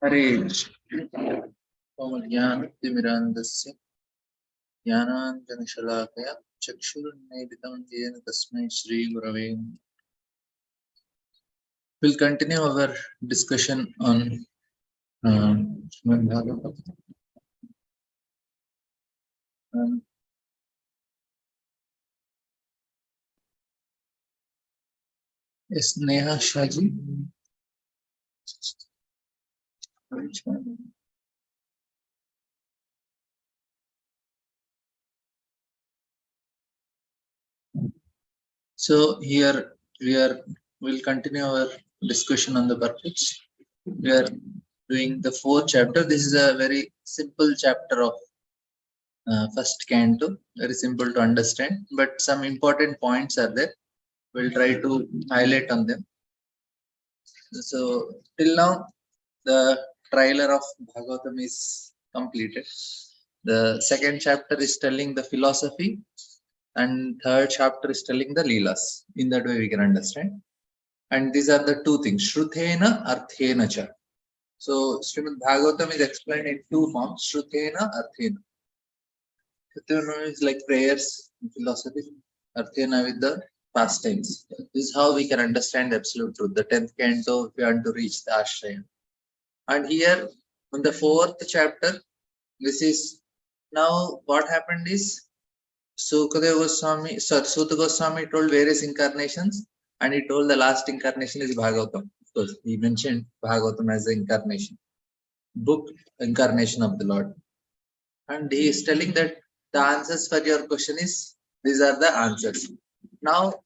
हरे ज्ञानतिमिरान्धस्य ज्ञानाञ्जनशलाकया चक्षुरुन्मीलितं येन तस्मै श्रीगुरवे नमः. We'll continue our discussion on Srimad Bhagavatam. Yes, Neha Shaji. Which one? So here we'll continue our discussion on the purports. We are doing the fourth chapter. This is a very simple chapter of first canto. Very simple to understand, but some important points are there. We'll try to highlight on them. So till now, the trailer of Bhagavatam is completed. The second chapter is telling the philosophy, and third chapter is telling the Leelas. In that way, we can understand. And these are the two things: Shruthena, Arthena cha. So Srimad Bhagavatam is explained in two forms: Shruthena, Arthena. Shruthena is like prayers, philosophy. Arthena with the past tense. This is how we can understand the absolute truth. The 10th canto, if we want to reach the ashraya. And here, on the 4th chapter, this is now what happened is Sukadeva Goswami, Suta Goswami told various incarnations, and he told the last incarnation is Bhagavatam. Of course, he mentioned Bhagavatam as the incarnation, book incarnation of the Lord. And he is telling that the answers for your question is these are the answers. Now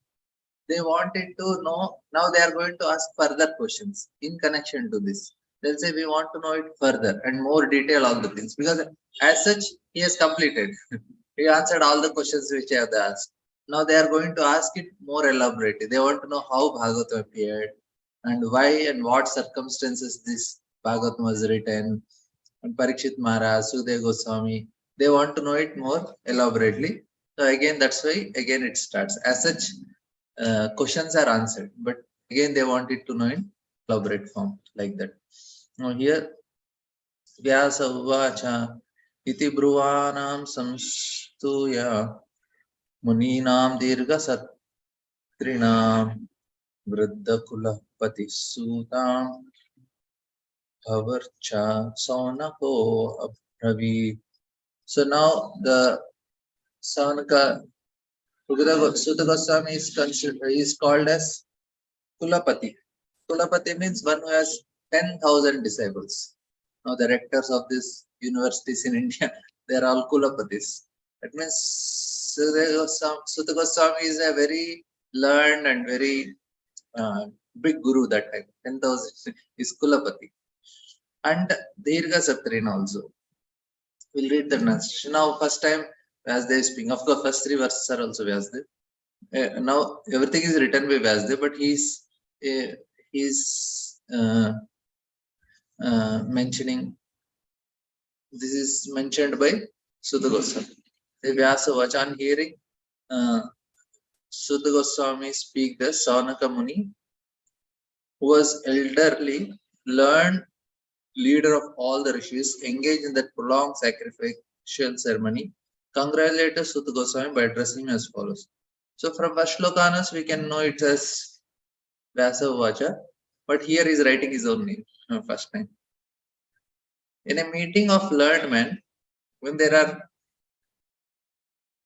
they wanted to know, now they are going to ask further questions in connection to this. They'll say we want to know it further and more detail all the things, because as such he has completed. He answered all the questions which I have asked. Now they are going to ask it more elaborately. They want to know how Bhagavatam appeared and why and what circumstances this Bhagavatam was written. And Parikshit Maharaj, Sukadeva Goswami, they want to know it more elaborately. So again, that's why again it starts. As such, questions are answered, but again they wanted to know in elaborate form like that. Now here, Vyasa Uvacha iti Bruvanam Samstuya Muninam Dirga Satrinam Vriddha Kulapati Sutam Bhavarcha Saunako Abhravi. So now the Saunaka Suta Goswami is called as Kulapati. Kulapati means one who has 10,000 disciples. Now the rectors of these universities in India, they are all Kulapatis. That means Suta Goswami is a very learned and very big guru that time. 10,000 is Kulapati. And Dirga Satrina also. We'll read the translation. Now first time Vyasdev speaking. Of course, first three verses are also Vyasdev. Now everything is written by Vyasdev, but he's mentioning, this is mentioned by Suta Goswami. The Vyasa Vachan hearing Suta Goswami speak, the Saunaka Muni, who was elderly, learned leader of all the rishis, engaged in that prolonged sacrificial ceremony, congratulated Suta Goswami by addressing him as follows. So from Vashlokanas we can know it as Vyasa Vacha, but here he is writing his own name first time. In a meeting of learned men, when there are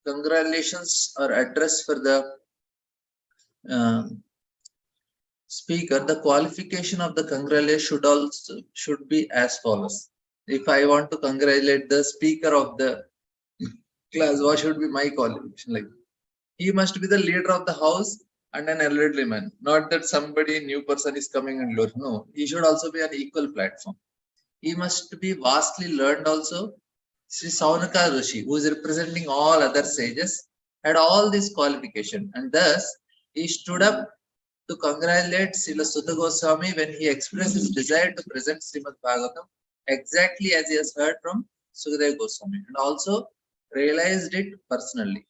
congratulations or address for the speaker, the qualification of the congratulation should be as follows. If I want to congratulate the speaker of the class, what should be my qualification? Like, he must be the leader of the house and an elderly man. Not that somebody new person is coming and learn. No, he should also be an equal platform. He must be vastly learned also. Sri Saunaka Rishi, who is representing all other sages, had all these qualifications, and thus he stood up to congratulate Srila Suta Goswami when he expressed his desire to present Srimad Bhagavatam exactly as he has heard from Sukadeva Goswami, and also realized it personally.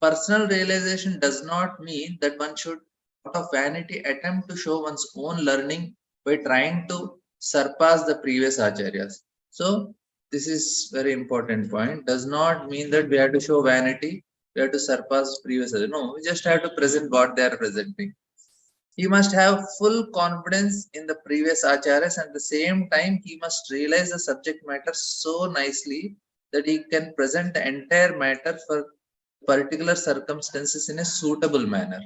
Personal realization does not mean that one should, out of vanity, attempt to show one's own learning by trying to surpass the previous acharyas. So this is very important point. Does not mean that we have to show vanity, we have to surpass previous acharyas. No, we just have to present what they are presenting. He must have full confidence in the previous acharyas, and at the same time he must realize the subject matter so nicely that he can present the entire matter for particular circumstances in a suitable manner.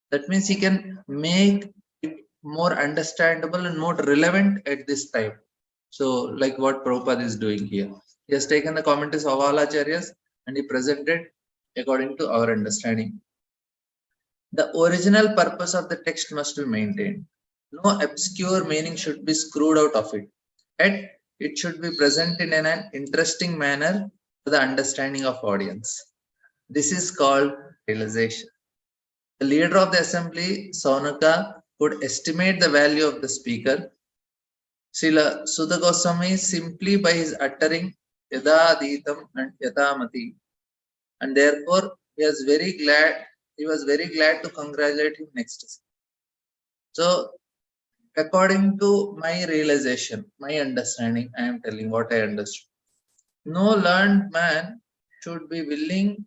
That means he can make it more understandable and more relevant at this time. So, like what Prabhupada is doing here. He has taken the commentaries of all acharyas and he presented according to our understanding. The original purpose of the text must be maintained. No obscure meaning should be screwed out of it. Yet, it should be presented in an interesting manner for the understanding of audience. This is called realization. The leader of the assembly, Saunaka, could estimate the value of the speaker. Srila Sudha Goswami simply by his uttering Yada Aditam and Yatamati, and therefore he was very glad to congratulate him next. So, according to my realization, my understanding, I am telling what I understood. No learned man should be willing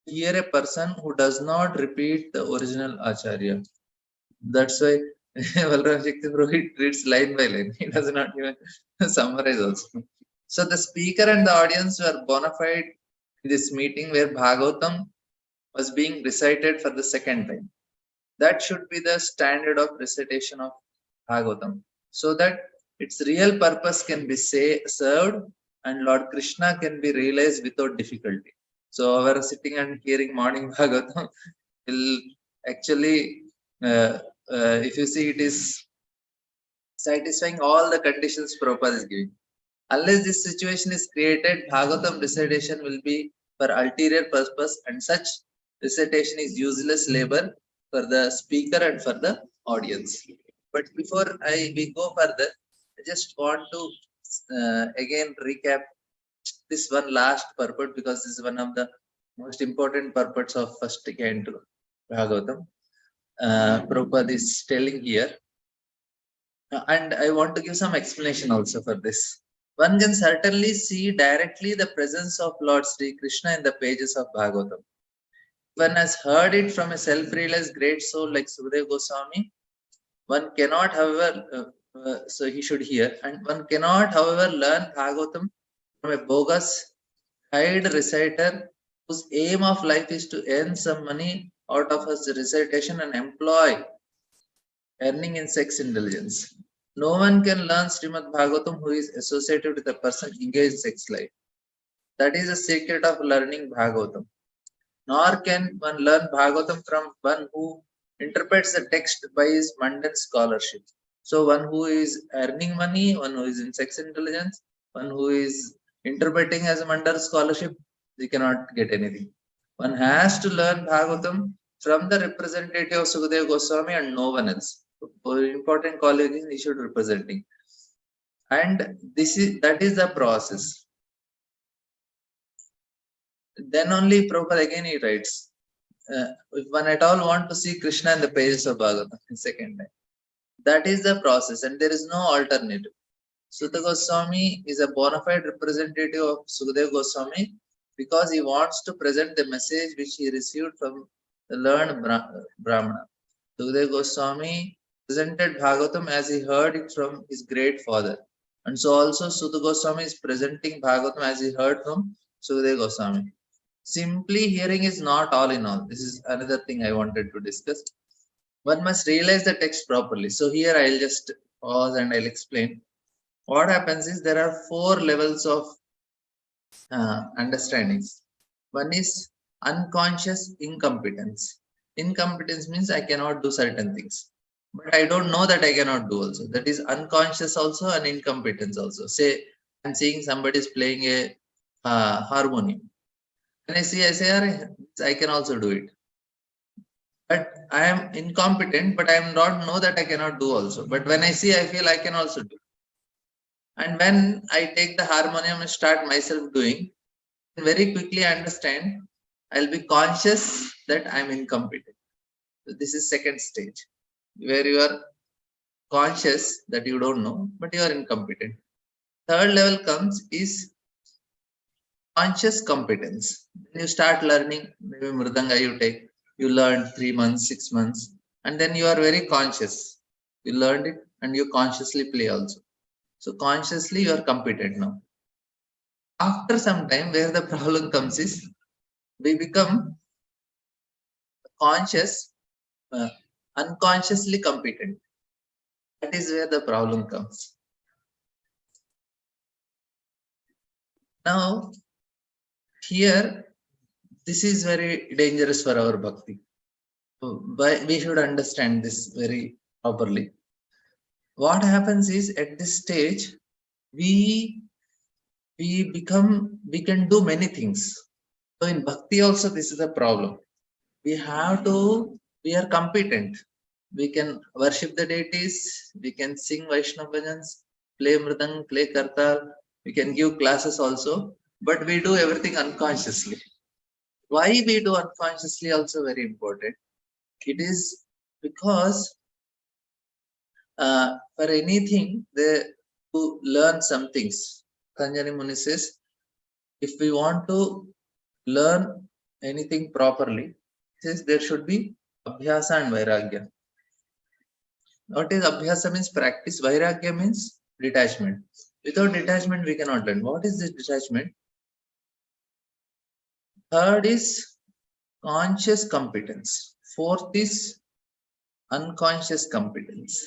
to hear a person who does not repeat the original Acharya. That's why Balram Shakti Purohit reads line by line. He does not even summarize also. So the speaker and the audience were bona fide in this meeting where Bhagavatam was being recited for the second time. That should be the standard of recitation of Bhagavatam, so that its real purpose can be served and Lord Krishna can be realized without difficulty. So our sitting and hearing morning Bhagavatam will actually, if you see, it is satisfying all the conditions Prabhupada is giving. Unless this situation is created, Bhagavatam recitation will be for ulterior purpose, and such recitation is useless labor for the speaker and for the audience. But before we go further, I just want to again recap this one last purport, because this is one of the most important purports of first canto Bhagavatam. Prabhupada is telling here, and I want to give some explanation also for this. One can certainly see directly the presence of Lord Sri Krishna in the pages of Bhagavatam. One has heard it from a self-realized great soul like Sukadeva Goswami. One cannot, however, so he should hear, and one cannot, however, learn Bhagavatam from a bogus, hired reciter whose aim of life is to earn some money out of his recitation and employ earning in sex indulgence. No one can learn Srimad Bhagavatam who is associated with a person engaged in sex life. That is the secret of learning Bhagavatam. Nor can one learn Bhagavatam from one who interprets the text by his mundane scholarship. So one who is earning money, one who is in sex intelligence, one who is interpreting as a mundane scholarship, they cannot get anything. One has to learn Bhagavatam from the representative of Sukadeva Goswami and no one else. Important qualities he should representing. And that is the process. Then only Prabhupada again he writes, if one at all want to see Krishna in the pages of Bhagavatam, second time. That is the process, and there is no alternative. Sutta Goswami is a bona fide representative of Sukadeva Goswami because he wants to present the message which he received from the learned Brahmana. Sukadeva Goswami presented Bhagavatam as he heard it from his great father. And so also Sutta Goswami is presenting Bhagavatam as he heard from Sukadeva Goswami. Simply hearing is not all in all. This is another thing I wanted to discuss. One must realize the text properly. So here I'll just pause and I'll explain. What happens is there are 4 levels of understandings. One is unconscious incompetence. Incompetence means I cannot do certain things, but I don't know that I cannot do also. That is unconscious also and incompetence also. Say I'm seeing somebody is playing a harmonium. When I see, I say, I can also do it. But I am incompetent, but I am not know that I cannot do also. But when I see, I feel I can also do. And when I take the harmonium and start myself doing, very quickly I understand, I'll be conscious that I'm incompetent. So this is second stage, where you are conscious that you don't know, but you are incompetent. Third level comes is conscious competence. When you start learning, maybe Mridanga you learn 3 months, 6 months, and then you are very conscious. You learned it and you consciously play also. So consciously you are competent now. After some time, where the problem comes is we become conscious, uh, unconsciously competent. That is where the problem comes. Now, here, this is very dangerous for our bhakti. But we should understand this very properly. What happens is at this stage, we we can do many things. So in bhakti also, this is a problem. We have to, we are competent. We can worship the deities, we can sing Vaishnava bhajans, play mridang, play kartal, we can give classes also, but we do everything unconsciously. Why we do unconsciously also very important. It is because for anything, they to learn some things. Kanjani Muni says, if we want to learn anything properly, says there should be abhyasa and vairagya. What is abhyasa means practice, vairagya means detachment. Without detachment, we cannot learn. What is this detachment? Third is conscious competence. Fourth is unconscious competence.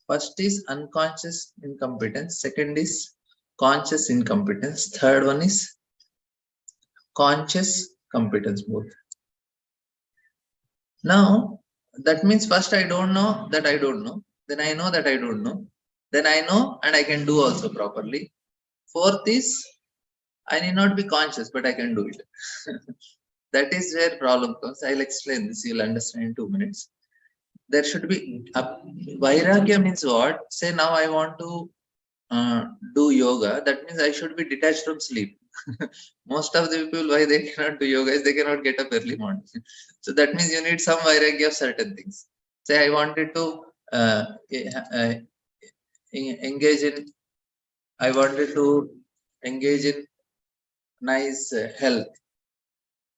First is unconscious incompetence. Second is conscious incompetence. Third one is conscious competence both. Now, that means first I don't know that I don't know. Then I know that I don't know. Then I know and I can do also properly. Fourth is I need not be conscious, but I can do it. That is where problem comes. I'll explain this. You'll understand in 2 minutes. There should be vairagya means what? Say now I want to do yoga. That means I should be detached from sleep. Most of the people, why they cannot do yoga is they cannot get up early morning. So that means you need some vairagya of certain things. Say I wanted to engage in, I wanted to engage in nice health.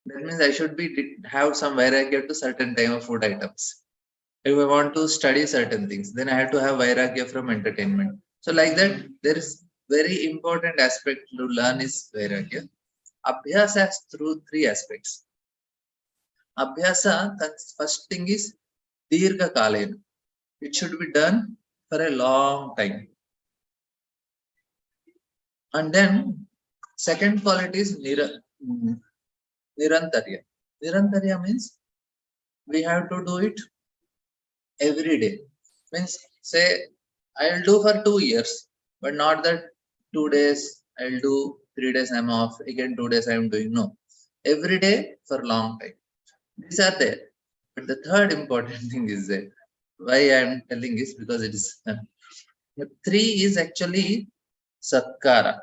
That means I should be have some vairagya to certain time of food items. If I want to study certain things, then I have to have vairagya from entertainment. So like that, there is very important aspect to learn is vairagya. Abhyasa has through three aspects. Abhyasa, first thing is dirgha kalena. It should be done for a long time. And then second quality is nirantarya. Nirantarya means we have to do it every day. Means say I'll do for 2 years, but not that 2 days I'll do, 3 days I'm off, again 2 days I'm doing. No. Every day for long time. These are there. But the third important thing is that why I'm telling is because it is three is actually satkara.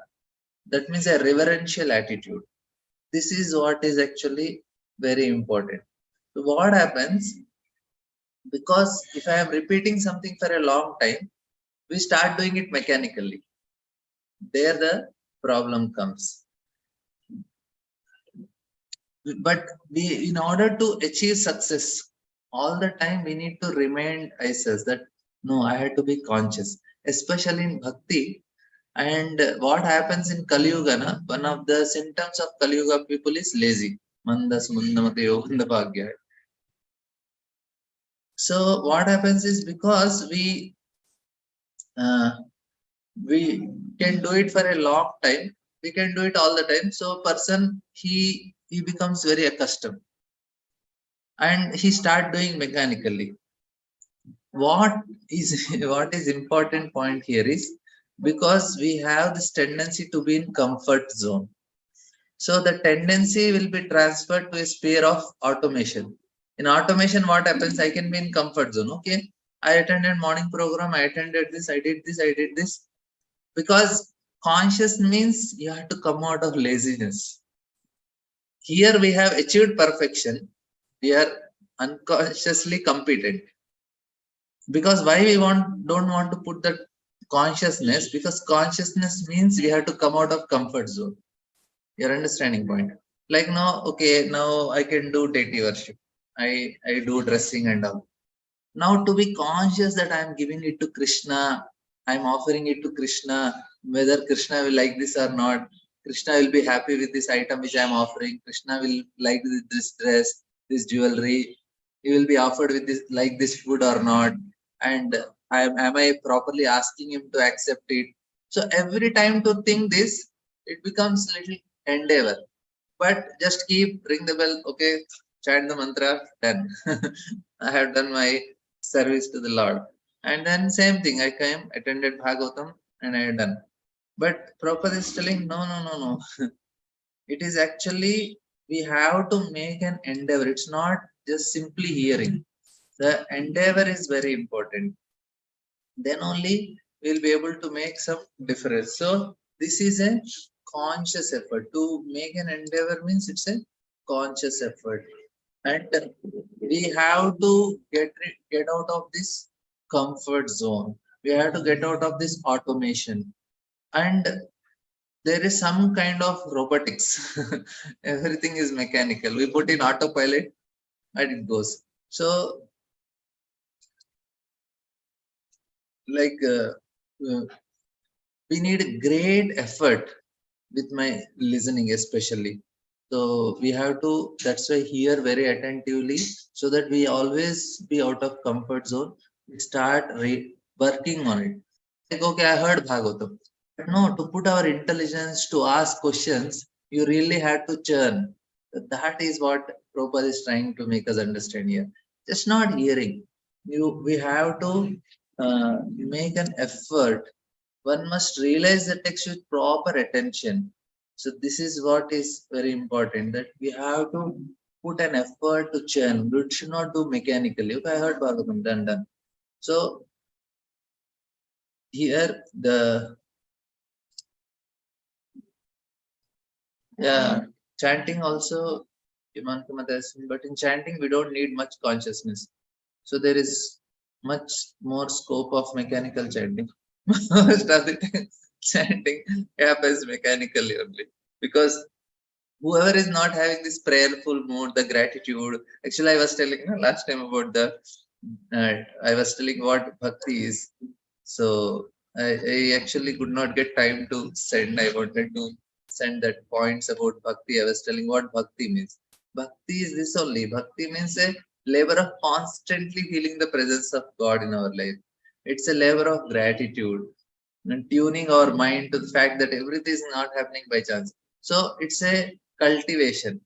That means a reverential attitude. This is what is actually very important. So what happens? Because if I am repeating something for a long time, we start doing it mechanically. There the problem comes. But we, in order to achieve success, all the time we need to remind ourselves that no, I had to be conscious, especially in bhakti. And what happens in Kali Yuga, na, one of the symptoms of Kali Yuga people is lazy. Mandas mundamate yoganda bhagya. So what happens is because uh, we can do it for a long time, we can do it all the time. So person he becomes very accustomed and he start doing mechanically. What is what is important point here is because we have this tendency to be in comfort zone. So the tendency will be transferred to a sphere of automation. In automation, what happens? I can be in comfort zone. Okay, I attended morning program. I attended this. I did this. I did this. Because conscious means you have to come out of laziness. Here we have achieved perfection. We are unconsciously competent. Because why we don't want to put that consciousness? Because consciousness means we have to come out of comfort zone. Your understanding point. Like now, okay, now I can do deity worship. I do dressing and all. Now to be conscious that I am giving it to Krishna, I am offering it to Krishna, whether Krishna will like this or not. Krishna will be happy with this item which I am offering. Krishna will like this dress, this jewelry. He will be offered with this like this food or not. And am I properly asking him to accept it? So every time to think this, it becomes little endeavor. But just keep ring the bell, okay, chant the mantra, done. I have done my service to the Lord. And then same thing, I came, attended Bhagavatam, and I had done. But Prabhupada is telling, no, no, no, no. It is actually, we have to make an endeavor. It's not just simply hearing. The endeavor is very important. Then only we'll be able to make some difference. So this is a conscious effort. To make an endeavor means it's a conscious effort. And we have to get out of this comfort zone. We have to get out of this automation. And there is some kind of robotics. Everything is mechanical. We put in autopilot and it goes. So like we need great effort with my listening especially. So we have to, that's why hear very attentively, so that we always be out of comfort zone. We start working on it. Like, okay, I heard Bhagavatam, but no, to put our intelligence to ask questions, you really had to churn. That is what Prabhupada is trying to make us understand here. Just not hearing, we have to make an effort. One must realize the text with proper attention. So this is what is very important, that we have to put an effort to churn. We should not do mechanically. Okay, I heard Bhagavatam, done. So here the, yeah, chanting also, but in chanting we don't need much consciousness. So there is much more scope of mechanical chanting. Most of the time, chanting happens mechanically only, because whoever is not having this prayerful mood, the gratitude. Actually, I was telling last time about the, I was telling what bhakti is. So I actually could not get time to send. I wanted to send that points about bhakti. I was telling what bhakti means. Bhakti is this only. Bhakti means a labor of constantly feeling the presence of God in our life. It's a labor of gratitude and tuning our mind to the fact that everything is not happening by chance. So it's a cultivation,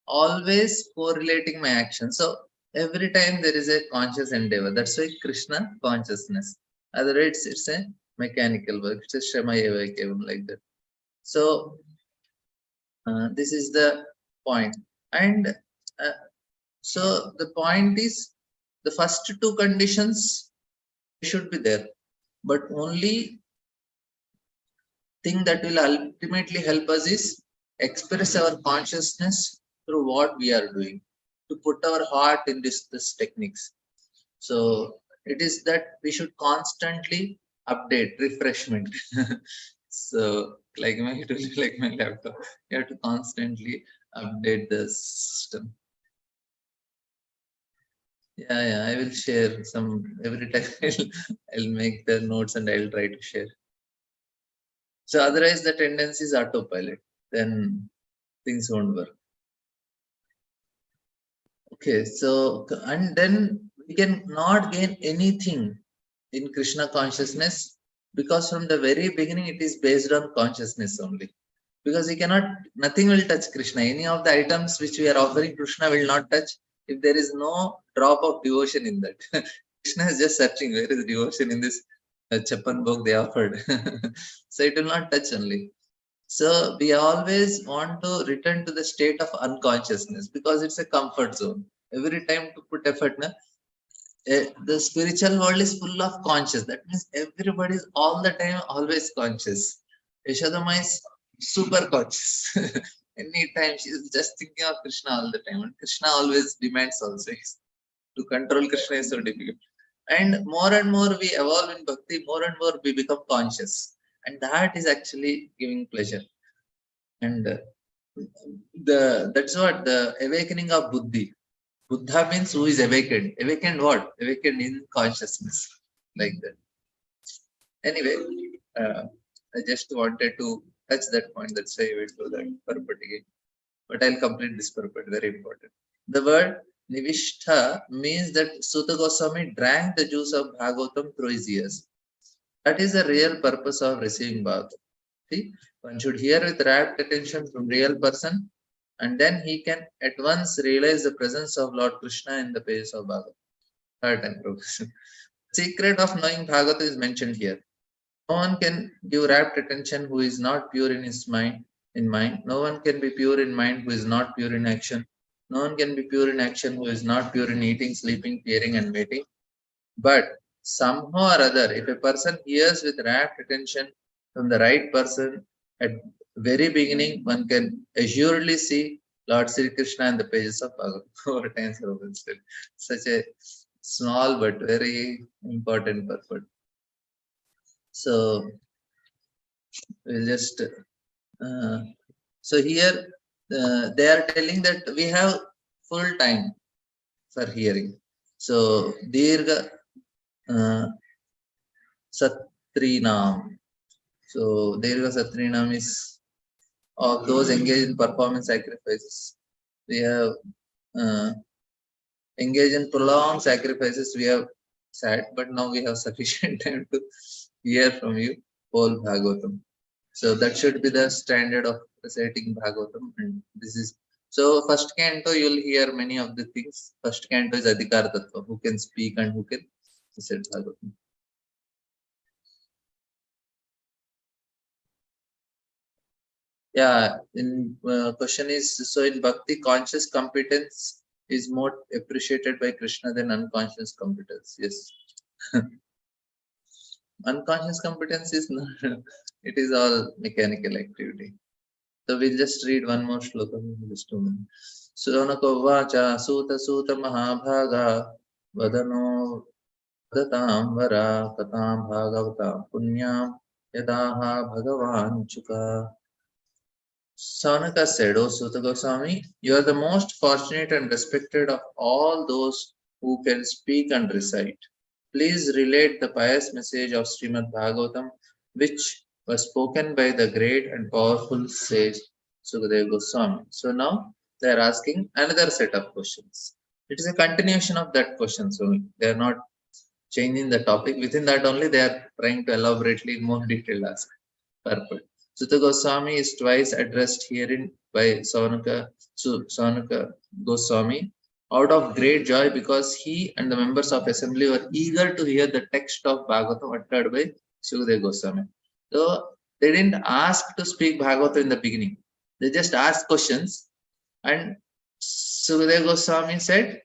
always correlating my action. So every time there is a conscious endeavor. That's why Krishna consciousness. Otherwise, it's a mechanical work. It's a Shama Eva Kevam, like that. So this is the point. And so the point is, the first two conditions should be there, but only thing that will ultimately help us is express our consciousness through what we are doing, to put our heart in this techniques. So it is that we should constantly update, refreshment. So like my, it will be like my laptop. You have to constantly update the system. Yeah, I will share some every time. I'll make the notes and I'll try to share. So otherwise the tendency is autopilot. Then things won't work. Okay, so and then we can not gain anything in Krishna consciousness, because from the very beginning it is based on consciousness only. Because we cannot, nothing will touch Krishna. Any of the items which we are offering, Krishna will not touch if there is no drop of devotion in that. Krishna is just searching where is devotion in this Chapan book they offered. So it will not touch only. So we always want to return to the state of unconsciousness, because it's a comfort zone. Every time to put effort, na, the spiritual world is full of conscious. That means everybody is all the time always conscious. Yashodama is super conscious. Anytime she is just thinking of Krishna all the time. And Krishna always demands also. To control Krishna is so difficult. And more we evolve in bhakti, more and more we become conscious, and that is actually giving pleasure. And that's what the awakening of buddhi. Buddha means who is awakened. Awakened what? Awakened in consciousness, like that. Anyway, I just wanted to touch that point. That's why I will do that purport again. But I'll complete this purport. Very important. The word Nivishtha means that Sutta Goswami drank the juice of Bhagavatam through his ears. That is the real purpose of receiving Bhagavatam. See, one should hear with rapt attention from real person, and then he can at once realize the presence of Lord Krishna in the pages of Bhagavatam. Third time progression. Secret of knowing Bhagavatam is mentioned here. No one can give rapt attention who is not pure in his mind. In mind, no one can be pure in mind who is not pure in action. No one can be pure in action who is not pure in eating, sleeping, hearing, and waiting. But somehow or other, if a person hears with rapt attention from the right person at very beginning, one can assuredly see Lord Sri Krishna in the pages of Bhagavad. Four times said. Such a small but very important purport. So we'll just so here they are telling that we have full time for hearing. So Dirga Satrinam. So Dirga Satrinam is of those engaged in performance sacrifices. We have engaged in prolonged sacrifices. We have sat, but now we have sufficient time to hear from you whole Bhagavatam. So that should be the standard of reciting Bhagavatam. And this is so first canto you'll hear many of the things. First canto is Adhikar Tattva, who can speak and who can recite Bhagavatam. Yeah, in question is so in Bhakti, conscious competence is more appreciated by Krishna than unconscious competence. Yes. Unconscious competence is not, it is all mechanical activity. So we'll just read one more shloka in just 2 minutes. Sonako vacha suta suta mahabhaga vadano vadatam vara katam bhagavata punyam yadaha bhagavan chuka. Sanaka said, O Suta Goswami, you are the most fortunate and respected of all those who can speak and recite. Please relate the pious message of Srimad Bhagavatam, which was spoken by the great and powerful sage Sukadeva Goswami. So now they are asking another set of questions. It is a continuation of that question, so they are not changing the topic. Within that only they are trying to elaborately more detailed ask purport. Sutta Goswami is twice addressed herein by Saunaka Goswami out of great joy because he and the members of assembly were eager to hear the text of Bhagavatam uttered by Sukadeva Goswami. So they didn't ask to speak Bhagavatam in the beginning. They just asked questions and Sukadeva Goswami said,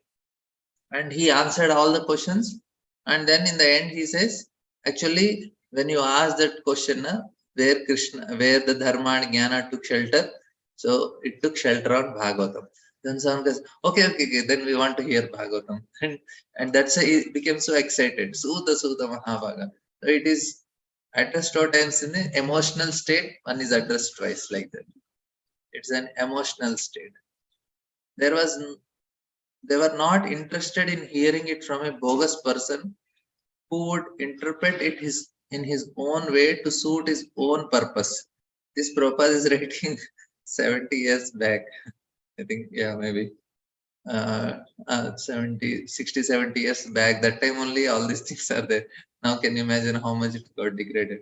and he answered all the questions. And then in the end he says, actually, when you ask that question, where the Dharma and Jnana took shelter, so it took shelter on Bhagavatam. Then someone goes, okay, then we want to hear Bhagavatam. And that's why he became so excited. Suta Mahabhaga. So it is addressed 2 times in an emotional state, one is addressed twice like that. It's an emotional state. They were not interested in hearing it from a bogus person who would interpret it in his own way to suit his own purpose. This Prabhupada is writing 70 years back. I think, yeah, maybe 70 years back. That time only all these things are there. Now can you imagine how much it got degraded?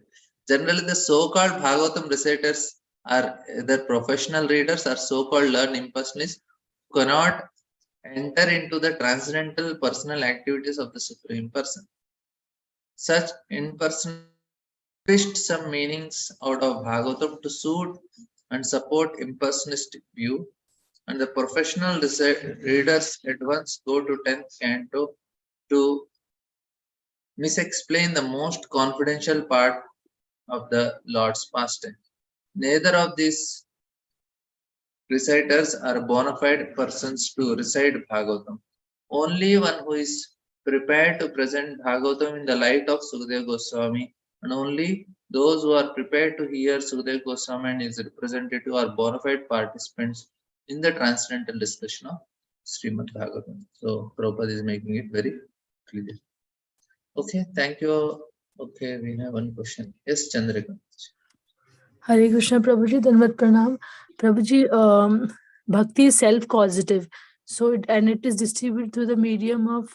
Generally, the so-called Bhagavatam reciters are either professional readers or so-called learned impersonalists who cannot enter into the transcendental personal activities of the Supreme Person. Such impersonalists fished some meanings out of Bhagavatam to suit and support impersonistic view, and the professional readers at once go to 10th canto to misexplain the most confidential part of the Lord's pastime. Neither of these reciters are bona fide persons to recite Bhagavatam. Only one who is prepared to present Bhagavatam in the light of Sukadeva Goswami, and only those who are prepared to hear Sukadeva Goswami and his representative are bona fide participants in the transcendental discussion of Srimad Bhagavatam. So Prabhupada is making it very clear. Okay, thank you. Okay, we have one question. Yes, Chandrika. Hare Krishna Prabhuji, Dhanvat Pranam. Prabhuji, bhakti is self-causative. So it is distributed through the medium of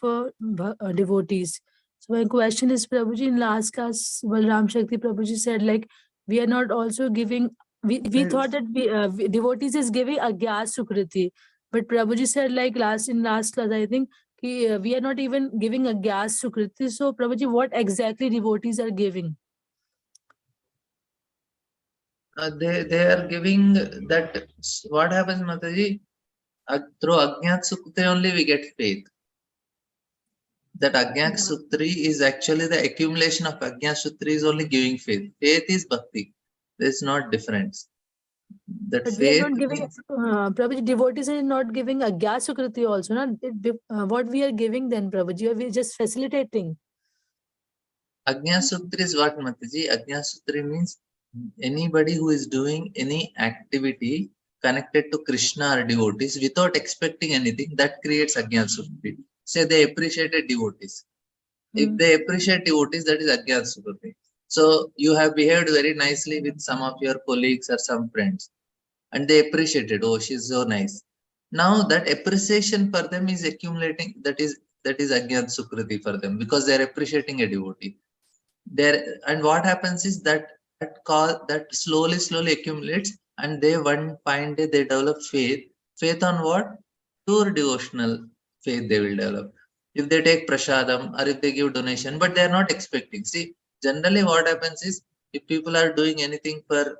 devotees. So my question is, Prabhuji, in last class, Balram Shakti Prabhuji said, like, we are not also giving, we thought that devotees is giving Agyas Sukriti. But Prabhuji said, like, in last class, I think, we are not even giving Agyas Sukriti. So Prabhuji, what exactly devotees are giving? They are giving that. What happens, Mataji? Through Ajnat Sukti only we get faith. That Ajnat Sutri is actually the accumulation of Ajnat Sutri is only giving faith. Faith is bhakti. There is not difference. That but faith. we are not giving, Prabhuji, devotees are not giving Agya Sukriti also. What we are giving then, Prabhuji? We are just facilitating. Ajna Sutri is what, Mataji? Ajna Sutri means anybody who is doing any activity connected to Krishna or devotees without expecting anything, that creates Ajna Sutri. Say they appreciated devotees. If they appreciate devotees, that is Ajna Sutri. So you have behaved very nicely with some of your colleagues or some friends, and they appreciated, oh, she's so nice. Now that appreciation for them is accumulating, that is Ajna Sukriti for them, because they are appreciating a devotee. There, and what happens is that that slowly accumulates, and they one fine day they develop faith on what? Pure devotional faith they will develop if they take prasadam or if they give donation, but they are not expecting. See, generally what happens is, if people are doing anything for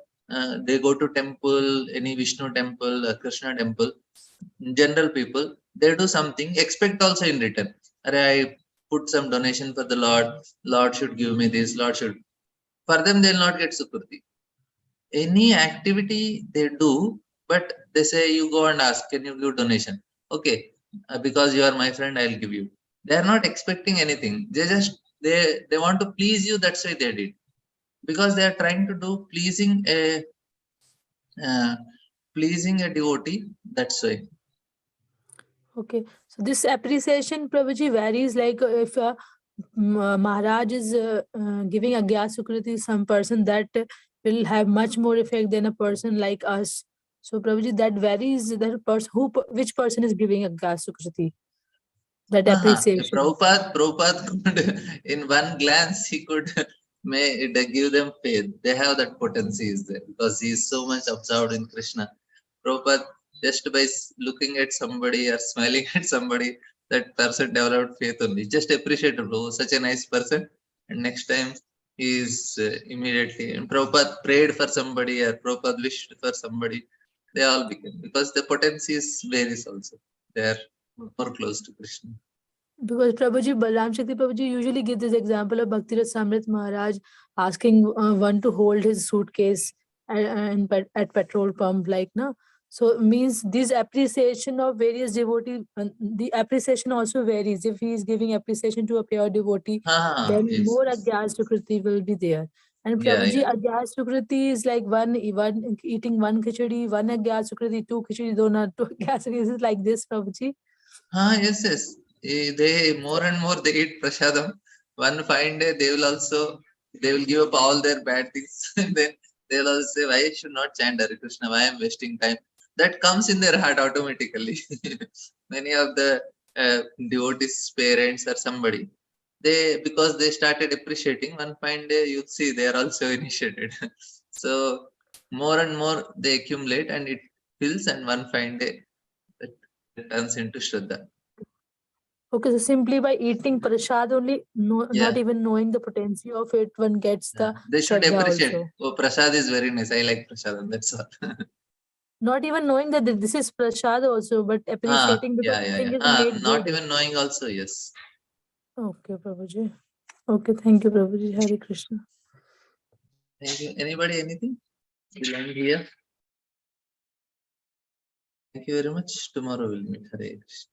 they go to temple, any Vishnu temple, Krishna temple, general people, they do something, expect also in return. I put some donation for the Lord should give me this, Lord should. For them, they'll not get Sukriti. Any activity they do, but they say, you go and ask, can you give donation? Okay, because you are my friend, I'll give you. They are not expecting anything. They want to please you, that's why they did. Because they are trying to do uh, pleasing a devotee, that's why. Okay, so this appreciation, Prabhuji, varies. Like if Maharaj is giving Agya Sukriti, some person that will have much more effect than a person like us. So Prabhuji, that varies. That person which person is giving Agya Sukriti, that appreciation. Prabhupada could, in one glance, he could give them faith. They have that potency is there because he is so much absorbed in Krishna. Prabhupada, just by looking at somebody or smiling at somebody, that person developed faith only. Just appreciate, oh, such a nice person. And next time, he is immediately. And Prabhupada prayed for somebody or Prabhupada wished for somebody. They all became, because the potency is varies also. They are more close to Krishna. Because Prabhuji, Balram Shakti Prabhuji usually give this example of Bhaktirat Samrit Maharaj asking one to hold his suitcase at petrol pump, like, no. So means this appreciation of various devotees, the appreciation also varies. If he is giving appreciation to a pure devotee, then Yes. more Agyas Sukriti will be there. And Yeah, Prabhuji, yeah. Agyas Sukriti is like one eating one khichdi, one Agyas Sukriti, two khichdi, two Agyas Sukriti. Is like this, Prabhuji? Yes. They more and more they eat prasadam. One fine day they will give up all their bad things, and then they will also say, why I should not chant Hare Krishna? Why I am wasting time? That comes in their heart automatically. Many of the devotees' parents or somebody, because they started appreciating, one fine day you'll see they are also initiated. So more and more they accumulate and it fills, and one fine day it turns into Shraddha. Okay, so simply by eating prasad only, Yeah. not even knowing the potency of it, one gets the They should Shraddha appreciate. also. Oh, prasad is very nice. I like prasadam. That's all. Not even knowing that this is prasad also, but appreciating because the thing is made Not good. even knowing also, yes. Okay, Prabhuji. Okay, thank you, Prabhuji. Hare Krishna. Thank you. Anybody, anything? We'll end here. Thank you very much. Tomorrow we'll meet. Hare Krishna.